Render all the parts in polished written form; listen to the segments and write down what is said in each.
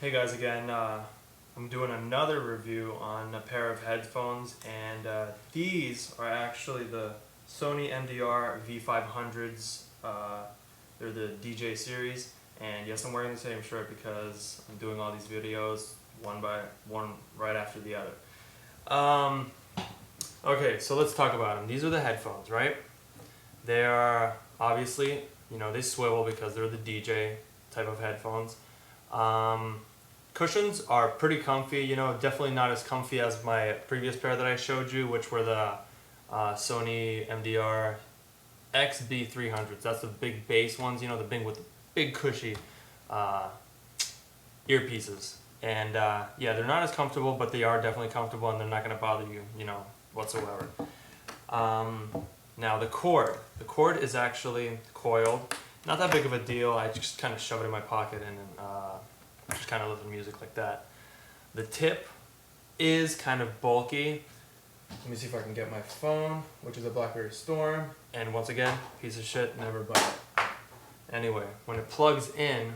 Hey guys again, I'm doing another review on a pair of headphones, and these are actually the Sony MDR-V500s. They're the DJ series, and yes, I'm wearing the same shirt because I'm doing all these videos one by one right after the other. Okay, so let's talk about them. These are the headphones, right? They are obviously, they swivel because they're the DJ type of headphones. Cushions are pretty comfy, definitely not as comfy as my previous pair that I showed you, which were the Sony MDR-V500s. That's the big bass ones, the big with the big cushy earpieces. And yeah, they're not as comfortable, but they are definitely comfortable, and they're not going to bother you, whatsoever. Now the cord is actually coiled. Not that big of a deal. I just kind of shove it in my pocket and just kind of listen to music like that. The tip is kind of bulky. Let me see if I can get my phone, which is a BlackBerry Storm. And once again, piece of shit, never buy it. Anyway, when it plugs in,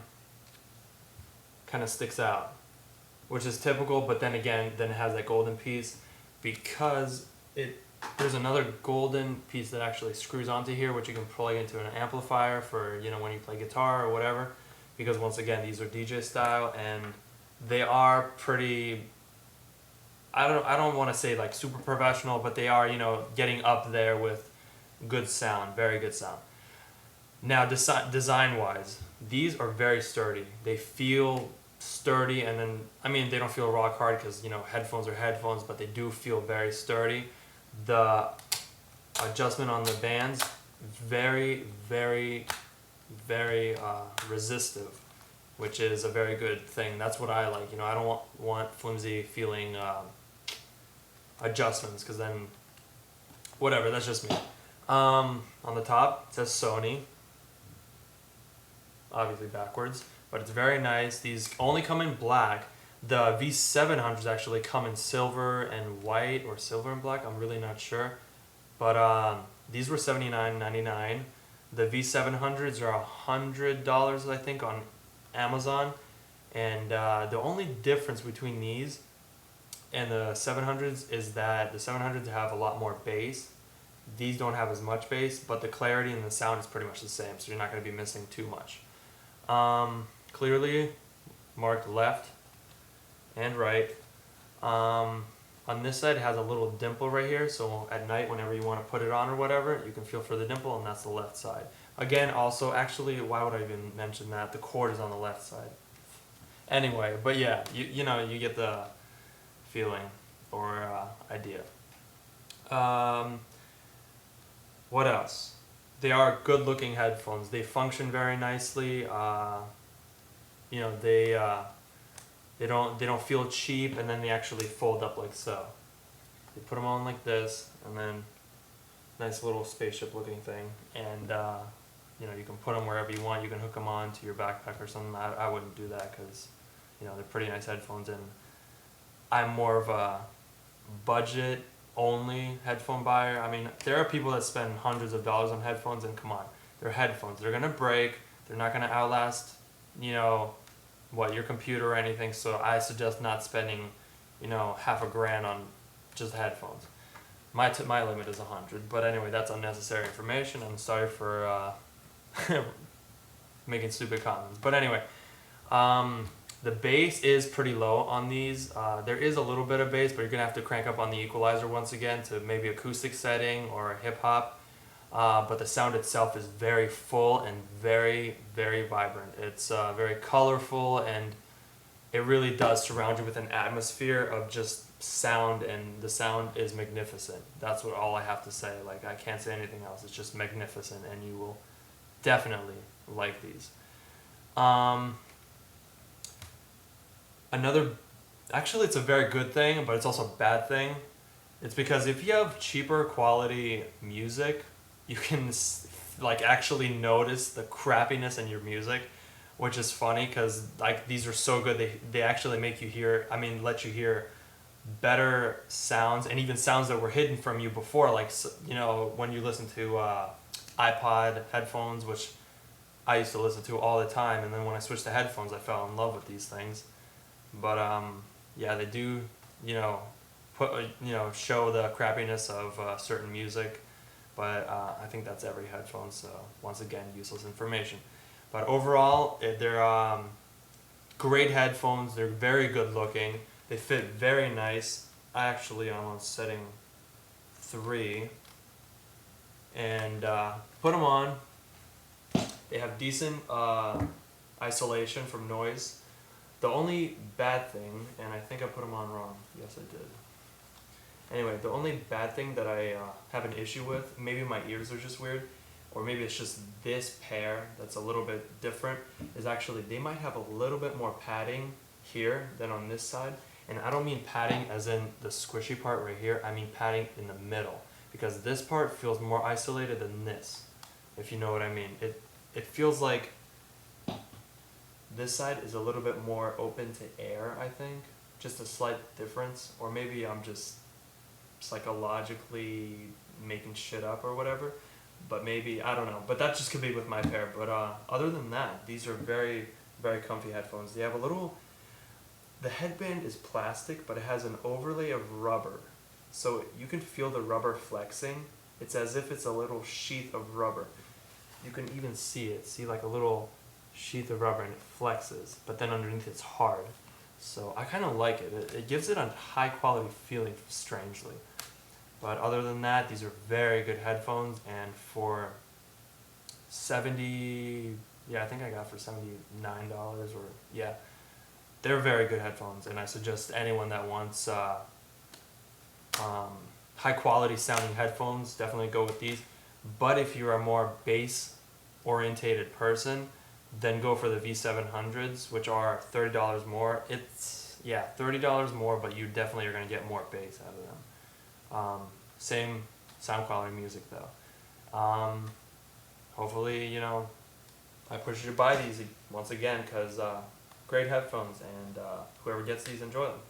kind of sticks out, which is typical, but then again, then it has that golden piece because there's another golden piece that actually screws onto here, which you can plug into an amplifier for, when you play guitar or whatever. Because once again, these are DJ style, and they are pretty, I don't want to say like super professional, but they are, getting up there with good sound, very good sound. Now, design-wise, these are very sturdy. They feel sturdy, and then, they don't feel rock hard because, headphones are headphones, but they do feel very sturdy. The adjustment on the bands, very, very, very resistive, which is a very good thing. That's what I like. I don't want flimsy feeling adjustments, because then, whatever, that's just me. On the top, it says Sony, obviously backwards, but it's very nice. These only come in black. The V700s actually come in silver and white, or silver and black, I'm really not sure. But these were $79.99. The V700s are $100, I think, on Amazon. And the only difference between these and the 700s is that the 700s have a lot more bass. These don't have as much bass, but the clarity and the sound is pretty much the same, so you're not going to be missing too much. Clearly marked left and right. On this side, it has a little dimple right here, so at night, whenever you want to put it on or whatever, you can feel for the dimple, and that's the left side. Again, also, actually, why would I even mention that? The cord is on the left side. Anyway, but yeah, you get the feeling or idea. What else? They are good-looking headphones. They function very nicely. They don't feel cheap, and then they actually fold up like so. You put them on like this, and then nice little spaceship looking thing. And you can put them wherever you want. You can hook them on to your backpack or something. I wouldn't do that because they're pretty nice headphones, and I'm more of a budget only headphone buyer. There are people that spend hundreds of dollars on headphones, and come on, they're headphones. They're gonna break. They're not gonna outlast your computer or anything, so I suggest not spending, half a grand on just headphones. My limit is 100, but anyway, that's unnecessary information. I'm sorry for making stupid comments, but anyway, the bass is pretty low on these. There is a little bit of bass, but you're gonna have to crank up on the equalizer once again to maybe acoustic setting or hip hop. But the sound itself is very full and very, very vibrant. It's very colorful, and it really does surround you with an atmosphere of just sound, and the sound is magnificent. That's all I have to say. Like, I can't say anything else. It's just magnificent, and you will definitely like these. Actually, it's a very good thing, but it's also a bad thing. It's because if you have cheaper quality music, you can actually notice the crappiness in your music, which is funny because these are so good. They actually make you hear, let you hear better sounds, and even sounds that were hidden from you before, when you listen to iPod headphones, which I used to listen to all the time, and then when I switched to headphones, I fell in love with these things. But yeah, they do, you know, show the crappiness of certain music. But I think that's every headphone. So once again, useless information. But overall, they're great headphones. They're very good looking. They fit very nice. I actually am on setting 3, and put them on. They have decent isolation from noise. The only bad thing, and I think I put them on wrong. Yes, I did. Anyway, the only bad thing that I have an issue with, maybe my ears are just weird, or maybe it's just this pair that's a little bit different, is actually they might have a little bit more padding here than on this side. And I don't mean padding as in the squishy part right here, I mean padding in the middle. Because this part feels more isolated than this, if you know what I mean. It feels like this side is a little bit more open to air, I think. Just a slight difference. Or maybe I'm just psychologically making shit up or whatever. But maybe, I don't know. But that just could be with my pair. But other than that, these are very, very comfy headphones. They have a little... The headband is plastic, but it has an overlay of rubber. So you can feel the rubber flexing. It's as if it's a little sheath of rubber. You can even see it. See like a little sheath of rubber and it flexes. But then underneath it's hard. So I kind of like it. It gives it a high quality feeling, strangely. But other than that, these are very good headphones. And for 70, yeah, I think I got for $79 or, yeah. They're very good headphones, and I suggest anyone that wants high quality sounding headphones, definitely go with these. But if you're a more bass orientated person, then go for the V700s, which are $30 more. It's, yeah, $30 more, but you definitely are going to get more bass out of them. Same sound quality music though. Hopefully, you know, I push you to buy these once again, because great headphones, and whoever gets these, enjoy them.